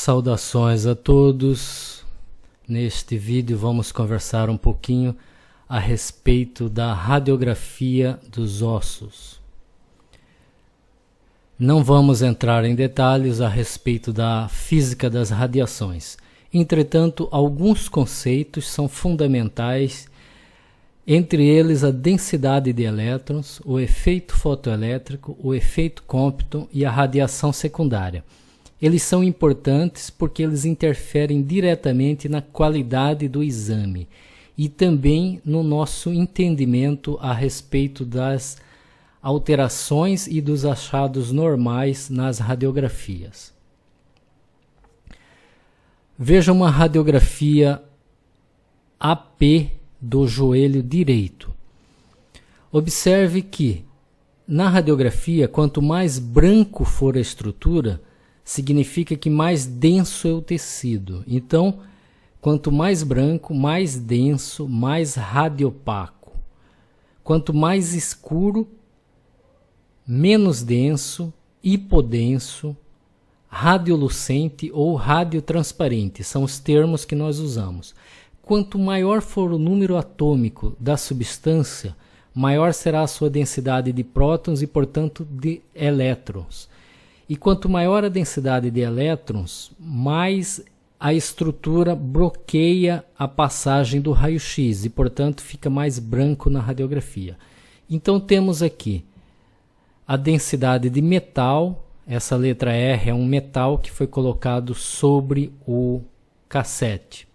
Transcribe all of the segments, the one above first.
Saudações a todos. Neste vídeo vamos conversar um pouquinho a respeito da radiografia dos ossos. Não vamos entrar em detalhes a respeito da física das radiações. Entretanto, alguns conceitos são fundamentais, entre eles a densidade de elétrons, o efeito fotoelétrico, o efeito Compton e a radiação secundária. Eles são importantes porque eles interferem diretamente na qualidade do exame e também no nosso entendimento a respeito das alterações e dos achados normais nas radiografias. Veja uma radiografia AP do joelho direito. Observe que na radiografia, quanto mais branco for a estrutura, significa que mais denso é o tecido. Então, quanto mais branco, mais denso, mais radiopaco. Quanto mais escuro, menos denso, hipodenso, radiolucente ou radiotransparente. São os termos que nós usamos. Quanto maior for o número atômico da substância, maior será a sua densidade de prótons e, portanto, de elétrons. E quanto maior a densidade de elétrons, mais a estrutura bloqueia a passagem do raio-x e, portanto, fica mais branco na radiografia. Então temos aqui a densidade de metal, essa letra R é um metal que foi colocado sobre o cassete.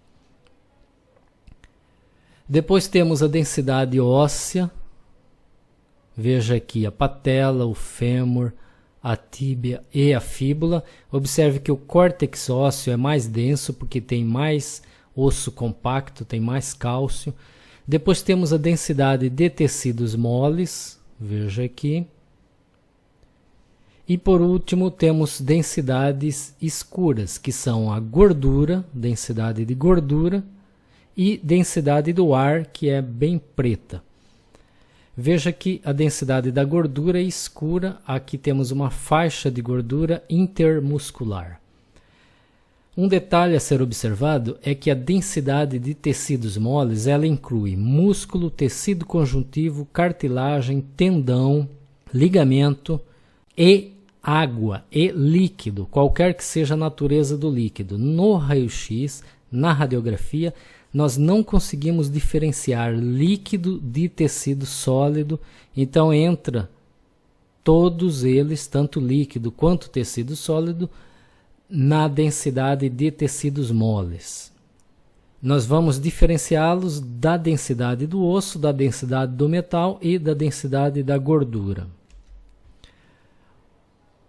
Depois temos a densidade óssea, veja aqui a patela, o fêmur, a tíbia e a fíbula. Observe que o córtex ósseo é mais denso porque tem mais osso compacto, tem mais cálcio. Depois temos a densidade de tecidos moles, veja aqui. E por último temos densidades escuras, que são a gordura, densidade de gordura, e densidade do ar, que é bem preta. Veja que a densidade da gordura é escura, aqui temos uma faixa de gordura intermuscular. Um detalhe a ser observado é que a densidade de tecidos moles, ela inclui músculo, tecido conjuntivo, cartilagem, tendão, ligamento e água e líquido, qualquer que seja a natureza do líquido. No raio-x, na radiografia, nós não conseguimos diferenciar líquido de tecido sólido, então entra todos eles, tanto líquido quanto tecido sólido, na densidade de tecidos moles. Nós vamos diferenciá-los da densidade do osso, da densidade do metal e da densidade da gordura.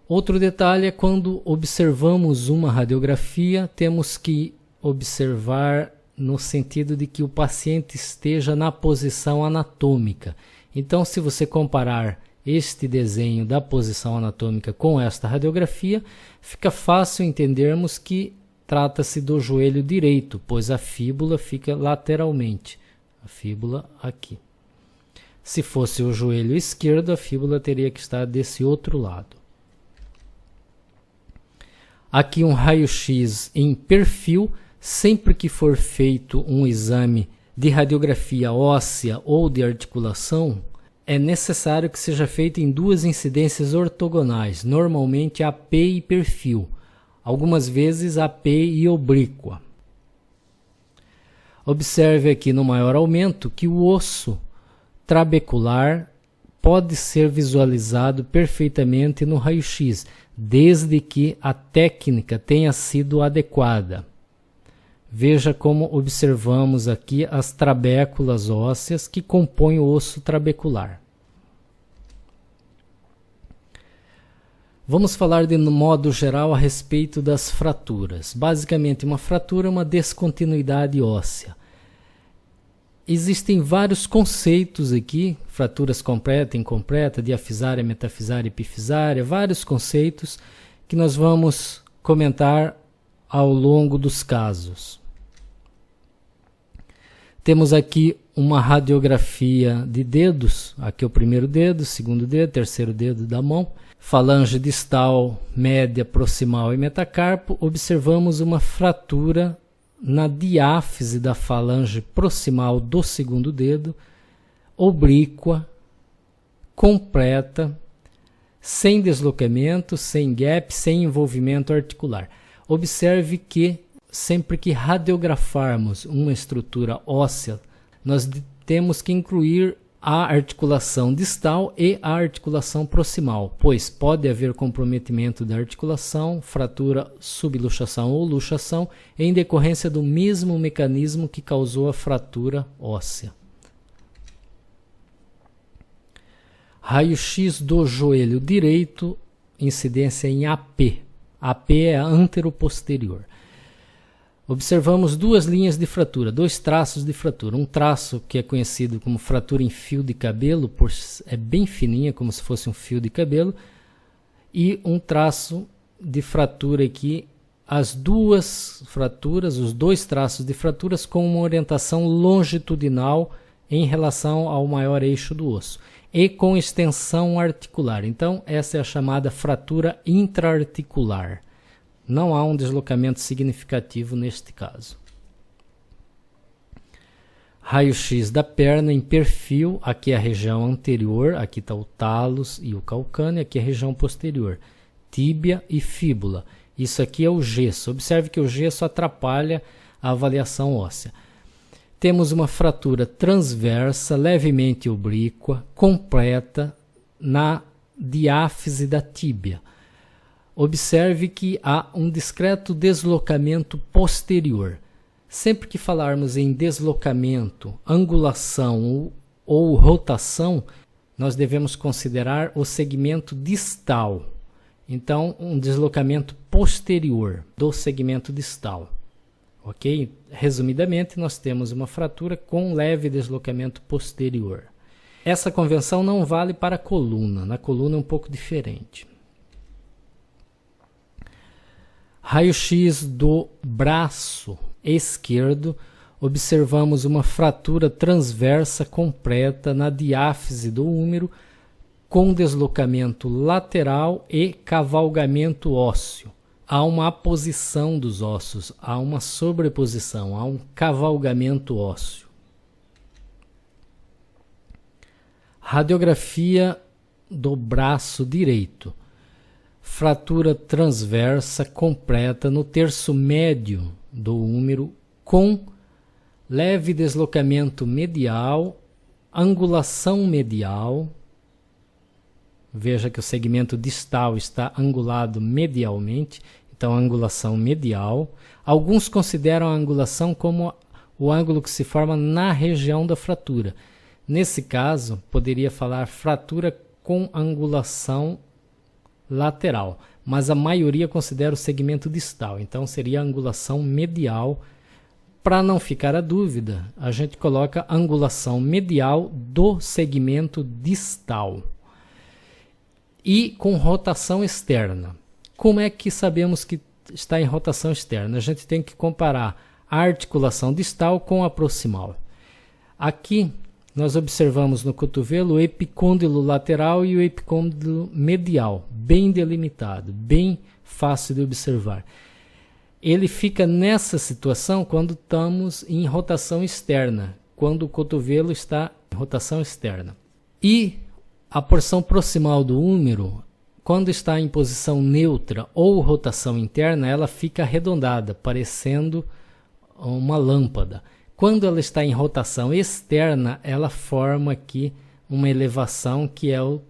Outro detalhe é quando observamos uma radiografia, temos que observar no sentido de que o paciente esteja na posição anatômica. Então, se você comparar este desenho da posição anatômica com esta radiografia, fica fácil entendermos que trata-se do joelho direito, pois a fíbula fica lateralmente. A fíbula aqui. Se fosse o joelho esquerdo, a fíbula teria que estar desse outro lado. Aqui um raio-x em perfil. Sempre que for feito um exame de radiografia óssea ou de articulação, é necessário que seja feito em duas incidências ortogonais, normalmente AP e perfil, algumas vezes AP e oblíqua. Observe aqui no maior aumento que o osso trabecular pode ser visualizado perfeitamente no raio-x, desde que a técnica tenha sido adequada. Veja como observamos aqui as trabéculas ósseas que compõem o osso trabecular. Vamos falar de modo geral a respeito das fraturas. Basicamente, uma fratura é uma descontinuidade óssea. Existem vários conceitos aqui, fraturas completa, incompleta, diafisária, metafisária, epifisária, vários conceitos que nós vamos comentar ao longo dos casos. Temos aqui uma radiografia de dedos, aqui é o primeiro dedo, segundo dedo, terceiro dedo da mão. falange distal, média, proximal e metacarpo, observamos uma fratura na diáfise da falange proximal do segundo dedo, oblíqua, completa, sem deslocamento, sem gap, sem envolvimento articular. Observe que sempre que radiografarmos uma estrutura óssea, nós temos que incluir a articulação distal e a articulação proximal, pois pode haver comprometimento da articulação, fratura, subluxação ou luxação, em decorrência do mesmo mecanismo que causou a fratura óssea. Raio-X do joelho direito, incidência em AP. AP é anteroposterior. Observamos duas linhas de fratura, dois traços de fratura. Um traço que é conhecido como fratura em fio de cabelo, é bem fininha, como se fosse um fio de cabelo. E um traço de fratura aqui, as duas fraturas, os dois traços de fraturas com uma orientação longitudinal em relação ao maior eixo do osso. E com extensão articular. Então, essa é a chamada fratura intraarticular. Não há um deslocamento significativo neste caso. Raio-X da perna em perfil, aqui é a região anterior, aqui está o talos e o calcâneo, aqui é a região posterior, tíbia e fíbula. Isso aqui é o gesso. Observe que o gesso atrapalha a avaliação óssea. Temos uma fratura transversa, levemente oblíqua, completa na diáfise da tíbia. Observe que há um discreto deslocamento posterior. Sempre que falarmos em deslocamento, angulação ou rotação, nós devemos considerar o segmento distal. Então, um deslocamento posterior do segmento distal. Ok? Resumidamente, nós temos uma fratura com leve deslocamento posterior. Essa convenção não vale para a coluna. Na coluna é um pouco diferente. Raio-X do braço esquerdo, observamos uma fratura transversa completa na diáfise do húmero, com deslocamento lateral e cavalgamento ósseo. Há uma aposição dos ossos, há uma sobreposição, há um cavalgamento ósseo. Radiografia do braço direito. Fratura transversa completa no terço médio do húmero, com leve deslocamento medial, angulação medial. Veja que o segmento distal está angulado medialmente, então angulação medial. Alguns consideram a angulação como o ângulo que se forma na região da fratura. Nesse caso, poderia falar fratura com angulação lateral, mas a maioria considera o segmento distal, então seria a angulação medial. Para não ficar a dúvida, a gente coloca angulação medial do segmento distal. E com rotação externa. Como é que sabemos que está em rotação externa? A gente tem que comparar a articulação distal com a proximal. Aqui nós observamos no cotovelo o epicôndilo lateral e o epicôndilo medial, bem delimitado, bem fácil de observar. Ele fica nessa situação quando estamos em rotação externa, quando o cotovelo está em rotação externa. E a porção proximal do húmero, quando está em posição neutra ou rotação interna, ela fica arredondada, parecendo uma lâmpada. Quando ela está em rotação externa, ela forma aqui uma elevação que é o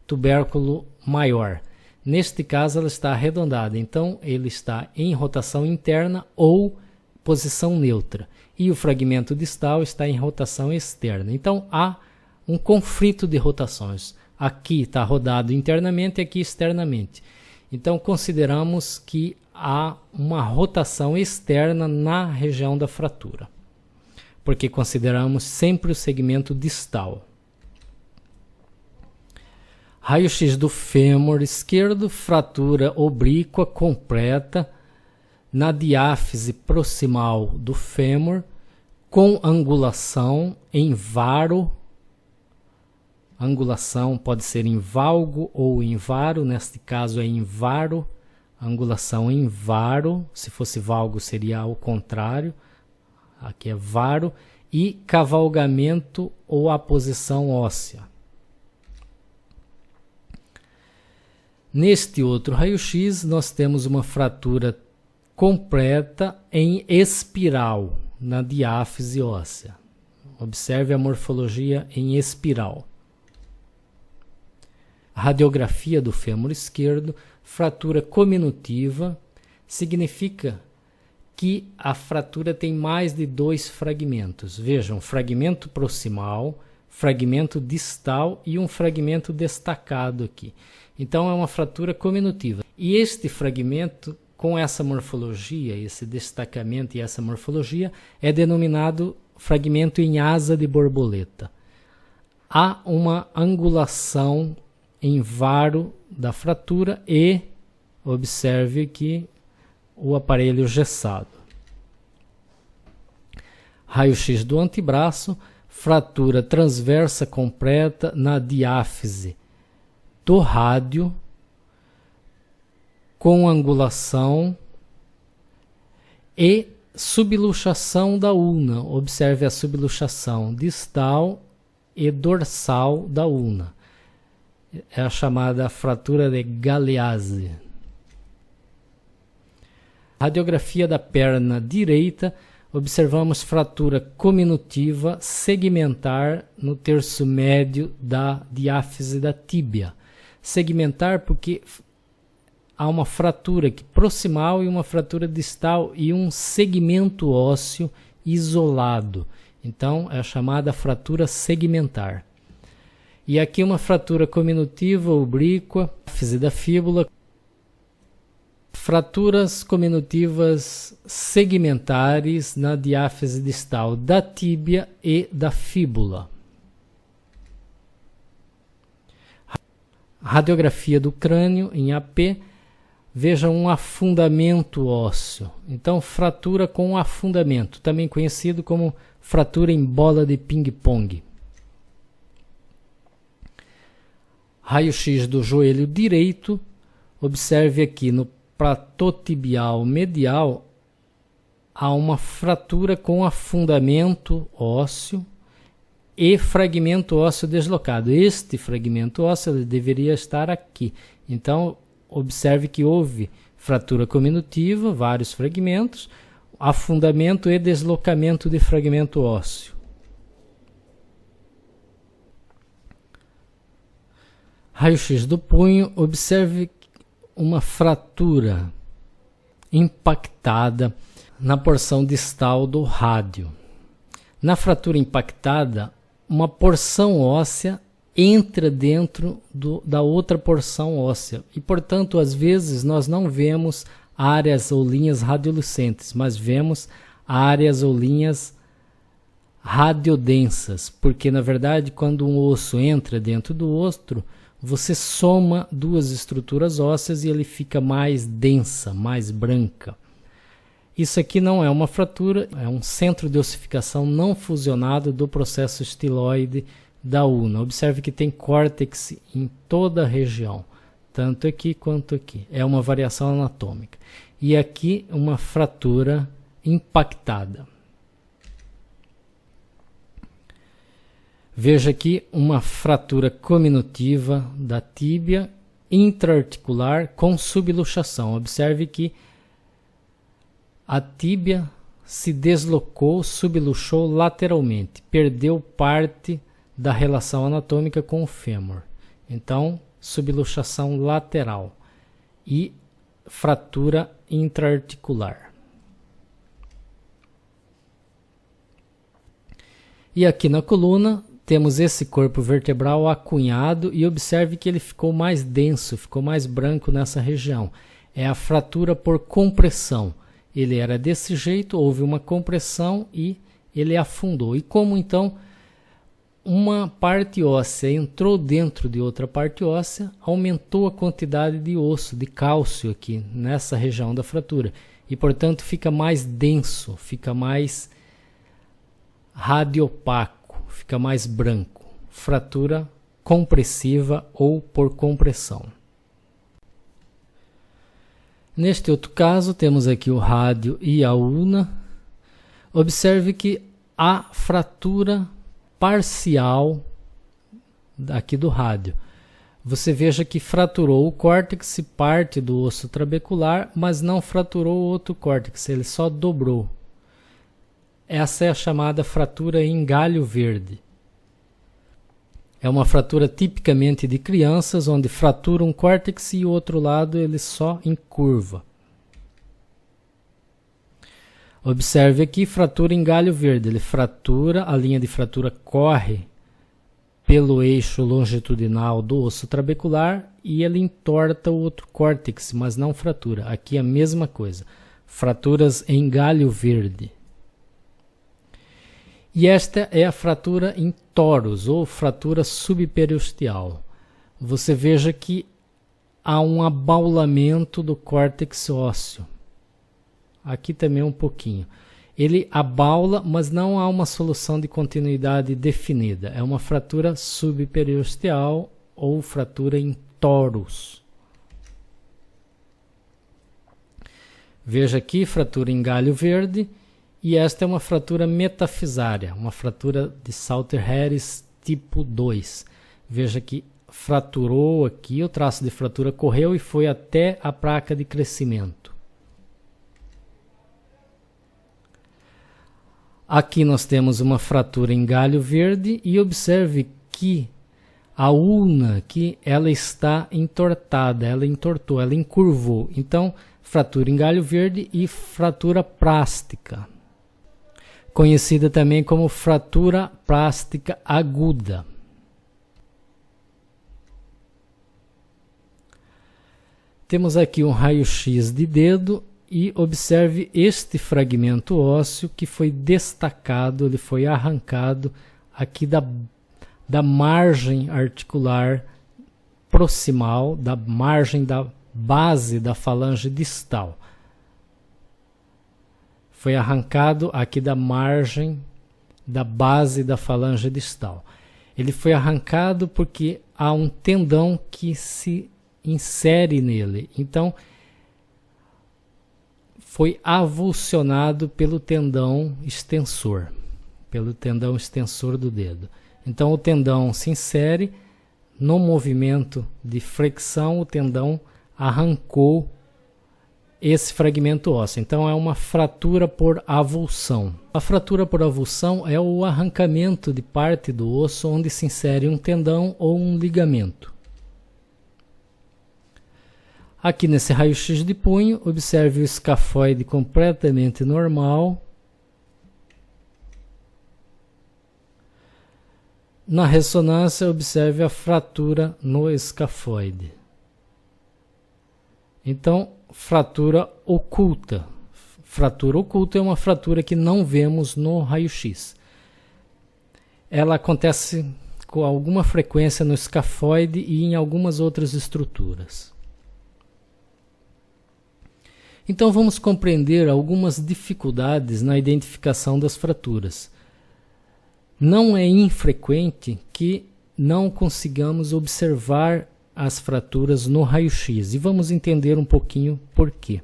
tubérculo maior. Neste caso, ela está arredondada, então ele está em rotação interna ou posição neutra. E o fragmento distal está em rotação externa. Então, há um conflito de rotações. Aqui está rodado internamente e aqui externamente. Então, consideramos que há uma rotação externa na região da fratura, porque consideramos sempre o segmento distal. Raio-X do fêmur esquerdo, fratura oblíqua completa na diáfise proximal do fêmur, com angulação em varo angulação pode ser em valgo ou em varo, neste caso é em varo, angulação em varo, se fosse valgo seria ao contrário, aqui é varo, e cavalgamento ou aposição óssea. Neste outro raio-x nós temos uma fratura completa em espiral, na diáfise óssea. Observe a morfologia em espiral. Radiografia do fêmur esquerdo, fratura cominutiva, significa que a fratura tem mais de 2 fragmentos. Vejam, fragmento proximal, fragmento distal e um fragmento destacado aqui. Então é uma fratura cominutiva. E este fragmento, com essa morfologia, esse destacamento e essa morfologia, é denominado fragmento em asa de borboleta. Há uma angulação em varo da fratura e, observe aqui, o aparelho gessado. Raio-x do antebraço, fratura transversa completa na diáfise do rádio, com angulação e subluxação da ulna. Observe a subluxação distal e dorsal da ulna. É a chamada fratura de Galeazzi. Radiografia da perna direita, observamos fratura cominutiva segmentar no terço médio da diáfise da tíbia. Segmentar porque há uma fratura aqui proximal e uma fratura distal e um segmento ósseo isolado. Então é a chamada fratura segmentar. E aqui uma fratura cominutiva oblíqua, diáfise da fíbula. Fraturas cominutivas segmentares na diáfise distal da tíbia e da fíbula. Radiografia do crânio em AP. Veja um afundamento ósseo. Então, fratura com afundamento, também conhecido como fratura em bola de ping-pong. Raio-x do joelho direito. Observe aqui no platô tibial medial há uma fratura com afundamento ósseo e fragmento ósseo deslocado. Este fragmento ósseo deveria estar aqui. Então, observe que houve fratura cominutiva, vários fragmentos, afundamento e deslocamento de fragmento ósseo. Raio-x do punho, observe uma fratura impactada na porção distal do rádio. Na fratura impactada, uma porção óssea entra dentro da outra porção óssea e, portanto, às vezes nós não vemos áreas ou linhas radiolucentes, mas vemos áreas ou linhas radiodensas, porque, na verdade, quando um osso entra dentro do outro, você soma duas estruturas ósseas e ele fica mais densa, mais branca. Isso aqui não é uma fratura, é um centro de ossificação não fusionado do processo estiloide da ulna. Observe que tem córtex em toda a região, tanto aqui quanto aqui. É uma variação anatômica. E aqui uma fratura impactada. Veja aqui uma fratura cominutiva da tíbia intraarticular com subluxação. Observe que a tíbia se deslocou, subluxou lateralmente, perdeu parte da relação anatômica com o fêmur. Então, subluxação lateral e fratura intraarticular. E aqui na coluna temos esse corpo vertebral acunhado e observe que ele ficou mais denso, ficou mais branco nessa região. É a fratura por compressão. Ele era desse jeito, houve uma compressão e ele afundou. E como então uma parte óssea entrou dentro de outra parte óssea, aumentou a quantidade de osso, de cálcio aqui nessa região da fratura. E portanto fica mais denso, fica mais radiopaco, fica mais branco. Fratura compressiva ou por compressão. Neste outro caso, temos aqui o rádio e a ulna. Observe que há fratura parcial aqui do rádio. Você veja que fraturou o córtex, parte do osso trabecular, mas não fraturou o outro córtex, ele só dobrou. Essa é a chamada fratura em galho verde. É uma fratura tipicamente de crianças, onde fratura um córtex e o outro lado ele só encurva. Observe aqui, fratura em galho verde. Ele fratura, a linha de fratura corre pelo eixo longitudinal do osso trabecular e ele entorta o outro córtex, mas não fratura. Aqui é a mesma coisa. Fraturas em galho verde. E esta é a fratura em torus, ou fratura subperiosteal. Você veja que há um abaulamento do córtex ósseo. Aqui também um pouquinho. Ele abaula, mas não há uma solução de continuidade definida. É uma fratura subperiosteal ou fratura em torus. Veja aqui, fratura em galho verde. E esta é uma fratura metafisária, uma fratura de Salter-Harris tipo 2. Veja que fraturou aqui, o traço de fratura correu e foi até a placa de crescimento. Aqui nós temos uma fratura em galho verde e observe que a ulna aqui, ela está entortada, ela entortou, ela encurvou. Então, fratura em galho verde e fratura plástica, conhecida também como fratura plástica aguda. Temos aqui um raio-x de dedo e observe este fragmento ósseo que foi destacado, ele foi arrancado aqui da margem articular proximal, da margem da base da falange distal. Foi arrancado aqui da margem da base da falange distal. Ele foi arrancado porque há um tendão que se insere nele. Então, foi avulsionado pelo tendão extensor do dedo. Então, o tendão se insere, no movimento de flexão, o tendão arrancou esse fragmento ósseo. Então é uma fratura por avulsão. A fratura por avulsão é o arrancamento de parte do osso onde se insere um tendão ou um ligamento. Aqui nesse raio-x de punho, observe o escafoide completamente normal. Na ressonância, observe a fratura no escafoide. Então, fratura oculta. Fratura oculta é uma fratura que não vemos no raio-x. Ela acontece com alguma frequência no escafoide e em algumas outras estruturas. Então vamos compreender algumas dificuldades na identificação das fraturas. Não é infrequente que não consigamos observar as fraturas no raio-x e vamos entender um pouquinho por quê.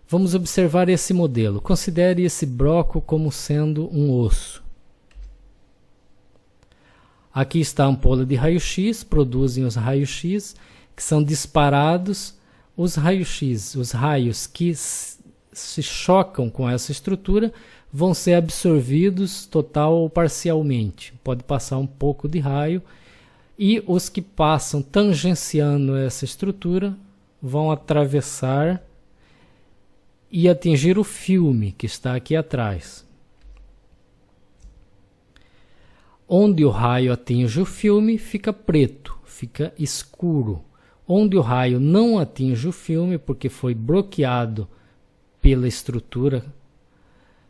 Vamos observar esse modelo. Considere esse broco como sendo um osso. Aqui está a ampola de raio-x, produzem os raios-x que são disparados. Os raios-x, os raios que se chocam com essa estrutura, vão ser absorvidos total ou parcialmente. Pode passar um pouco de raio. E os que passam tangenciando essa estrutura vão atravessar e atingir o filme que está aqui atrás. Onde o raio atinge o filme, fica preto, fica escuro. Onde o raio não atinge o filme, porque foi bloqueado pela estrutura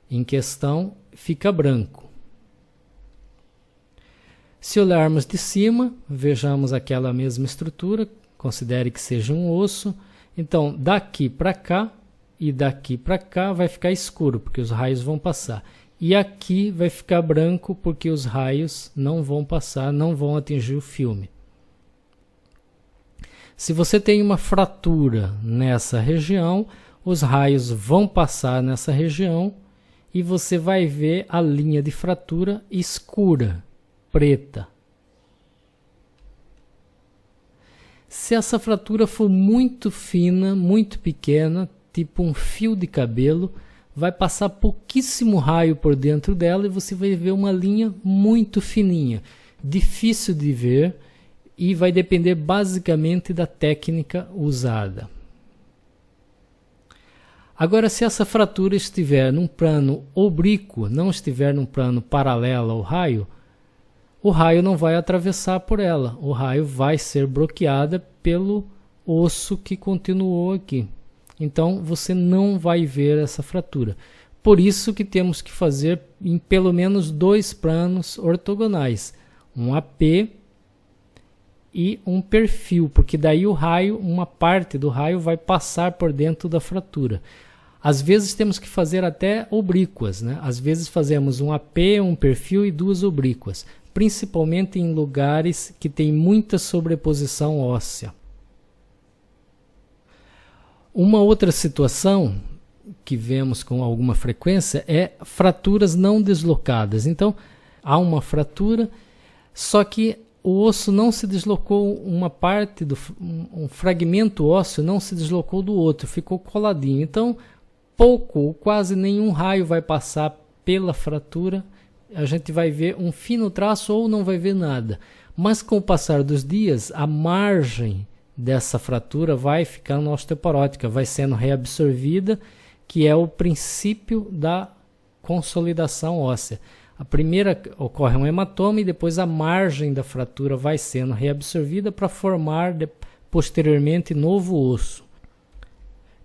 em questão, fica branco. Se olharmos de cima, vejamos aquela mesma estrutura, considere que seja um osso. Então, daqui para cá e daqui para cá vai ficar escuro, porque os raios vão passar. e aqui vai ficar branco porque os raios não vão passar, não vão atingir o filme. Se você tem uma fratura nessa região, os raios vão passar nessa região e você vai ver a linha de fratura escura, preta. Se essa fratura for muito fina, muito pequena, tipo um fio de cabelo, vai passar pouquíssimo raio por dentro dela e você vai ver uma linha muito fininha, difícil de ver e vai depender basicamente da técnica usada. Agora, se essa fratura estiver num plano oblíquo, não estiver num plano paralelo ao raio, o raio não vai atravessar por ela, o raio vai ser bloqueado pelo osso que continuou aqui. Então, você não vai ver essa fratura. Por isso que temos que fazer em pelo menos 2 planos ortogonais, um AP e um perfil, porque daí o raio, uma parte do raio vai passar por dentro da fratura. Às vezes temos que fazer até oblíquas, né? Às vezes fazemos um AP, um perfil e 2 oblíquas, principalmente em lugares que tem muita sobreposição óssea. Uma outra situação que vemos com alguma frequência é fraturas não deslocadas. Então, há uma fratura, só que o osso não se deslocou, uma parte um fragmento ósseo não se deslocou do outro, ficou coladinho. Então, pouco ou quase nenhum raio vai passar pela fratura, a gente vai ver um fino traço ou não vai ver nada. Mas com o passar dos dias, a margem dessa fratura vai ficando osteoporótica, vai sendo reabsorvida, que é o princípio da consolidação óssea. A primeira ocorre um hematoma e depois a margem da fratura vai sendo reabsorvida para formar posteriormente novo osso.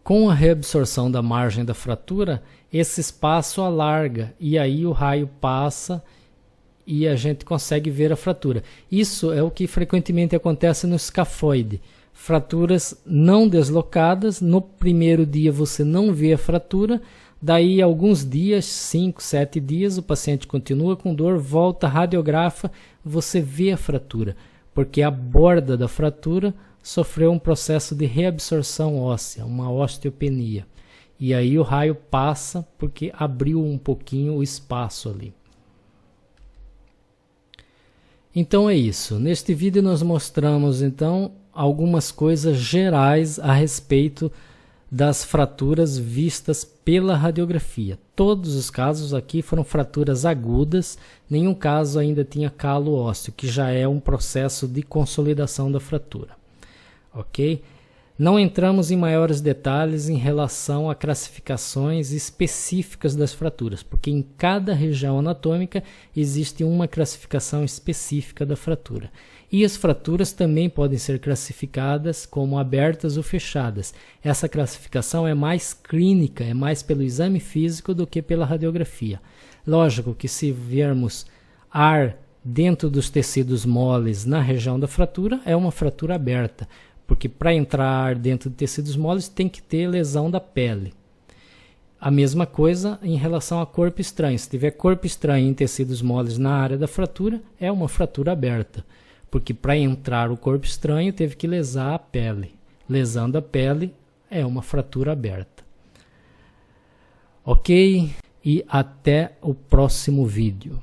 Com a reabsorção da margem da fratura, esse espaço alarga e aí o raio passa e a gente consegue ver a fratura. Isso é o que frequentemente acontece no escafoide. Fraturas não deslocadas, no primeiro dia você não vê a fratura, daí alguns dias, 5, 7 dias, o paciente continua com dor, volta, radiografa, você vê a fratura, porque a borda da fratura sofreu um processo de reabsorção óssea, uma osteopenia. E aí o raio passa porque abriu um pouquinho o espaço ali. Então é isso. Neste vídeo nós mostramos então algumas coisas gerais a respeito das fraturas vistas pela radiografia. Todos os casos aqui foram fraturas agudas, nenhum caso ainda tinha calo ósseo, que já é um processo de consolidação da fratura. Ok? Não entramos em maiores detalhes em relação a classificações específicas das fraturas, porque em cada região anatômica existe uma classificação específica da fratura. E as fraturas também podem ser classificadas como abertas ou fechadas. Essa classificação é mais clínica, é mais pelo exame físico do que pela radiografia. Lógico que se vermos ar dentro dos tecidos moles na região da fratura, é uma fratura aberta, porque para entrar ar dentro de tecidos moles tem que ter lesão da pele. A mesma coisa em relação a corpo estranho. Se tiver corpo estranho em tecidos moles na área da fratura, é uma fratura aberta. Porque para entrar o corpo estranho teve que lesar a pele. Lesando a pele é uma fratura aberta. Ok? E até o próximo vídeo.